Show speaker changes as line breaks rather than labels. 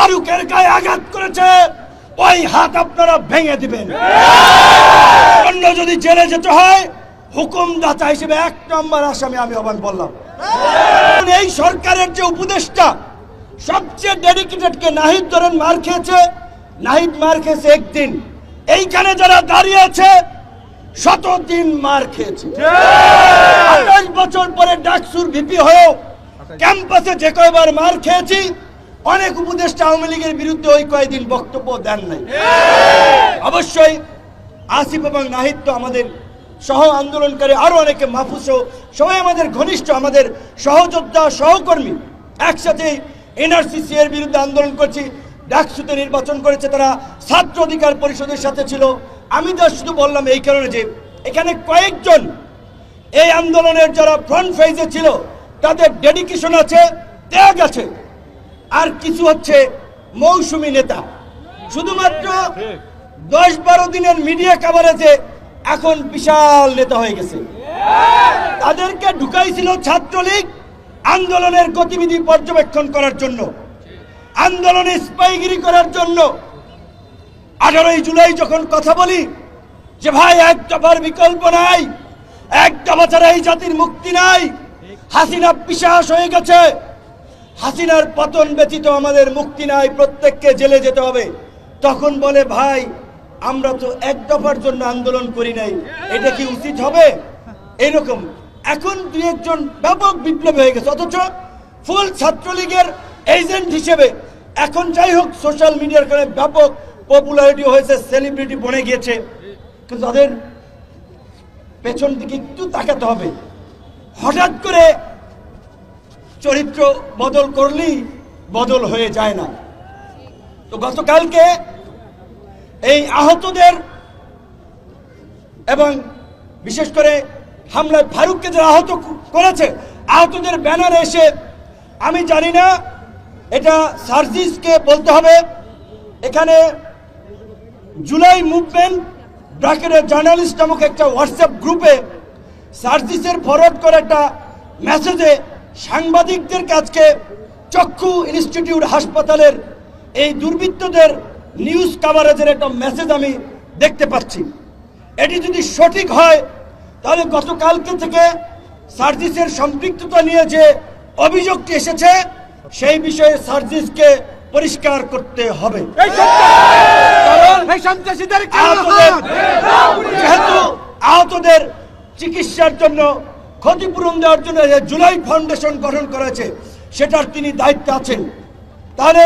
ফারুকের গায়ে আঘাত করেছে ওই হাত আপনারা ভেঙে দিবেন। অন্য যদি জেলে যেতে হয় হুকুমদাতা হিসেবে 1 নম্বর আসামি আমি হবেন বললাম। এই সরকারের যে উপদেষ্টা সবচেয়ে ডেডিকেটেড কে নাহিদ ধরেন মার খেয়েছে, নাহিদ মার খেয়েছে একদিন, এইখানে যারা দাঁড়িয়ে আছে 100 দিন মার খেয়েছে। 28 বছর পরে ডাকসুর ভিপি হয়েও ক্যাম্পাসে যে কয়বার মার খেয়েছি, অনেক উপদেষ্টা আওয়ামী লীগের বিরুদ্ধে ওই কয়েকদিন বক্তব্য দেন নাই। অবশ্যই আসিফ এবং নাহিদ তো আমাদের সহ আন্দোলনকারী, আরো অনেকে, মাহফুজ সবাই আমাদের ঘনিষ্ঠ, আমাদের সহযোদ্ধা সহকর্মী। একসাথে এনআরসিসি এর বিরুদ্ধে আন্দোলন করছি, ডাকসুতে নির্বাচন করেছে, তারা ছাত্র অধিকার পরিষদের সাথে ছিল। আমি তো শুধু বললাম এই কারণে যে এখানে কয়েকজন এই আন্দোলনের যারা ফ্রন্ট ফেজে ছিল তাদের ডেডিকেশন আছে, ত্যাগ আছে, আর কিছু হচ্ছে মৌসুমী নেতা। শুধুমাত্র 10-12 দিনের মিডিয়া কভারেজে এখন বিশাল নেতা হয়ে গেছে। তাদেরকে ঢুকাইছিল ছাত্রলীগ আন্দোলনের গতিবিধি পর্যবেক্ষণ করার জন্য, আন্দোলনে স্পাইগিরি করার জন্য। 18 জুলাই যখন কথা বলি যে ভাই এক দফার বিকল্প নাই, এক দফা ছাড়া এই জাতির মুক্তি নাই, হাসিনা পিশাচ হয়ে গেছে, হাসিনার পতন ব্যতীত আমাদের মুক্তি নাই, প্রত্যেককে জেলে যেতে হবে, তখন বলে ভাই আমরা তো এক দফার জন্য আন্দোলন করি নাই, এটা কি উচিত হবে? এরকম এখন 2-1 জন ব্যাপক বিপ্লব হয়ে গেছে, অথচ ফুল ছাত্রলীগের এজেন্ট হিসেবে এখন যাই হোক সোশ্যাল মিডিয়ার কারণে ব্যাপক পপুলারিটি হয়েছে, সেলিব্রিটি বনে গিয়েছে, কিন্তু তাদের পেছন দিকে একটু তাকাতে হবে। হঠাৎ করে চরিত্র বদল করলেই বদল হয়ে যায় না। তো গতকালকে এই আহতদের এবং বিশেষ করে হামলায় ফারুককে যারা আহত করেছে, আহতদের ব্যানারে এসে, আমি জানি না এটা সার্জিসকে বলতে হবে, এখানে জুলাই মুভমেন্ট ব্র্যাকেটের জার্নালিস্ট নামক একটা হোয়াটসঅ্যাপ গ্রুপে সার্জিসের ফরওয়ার্ড করে একটা মেসেজে সাংবাদিকদের কাছে চক্ষু ইনস্টিটিউট হাসপাতালের এই দুর্বৃত্তদের নিউজ কভারেজের একটা মেসেজ আমি দেখতে পাচ্ছি। এটি যদি সঠিক হয় তাহলে গতকালকে থেকে সার্জিসের সম্পৃক্ততা নিয়ে যে অভিযোগটি এসেছে সেই বিষয়ে সার্জিসকে পরিষ্কার করতে হবে। যেহেতু আহতদের চিকিৎসার জন্য ক্ষতিপূরণ দেওয়ার জন্য জুলাই ফাউন্ডেশন গঠন করেছে, সেটার তিনি দায়িত্বে আছেন, তাহলে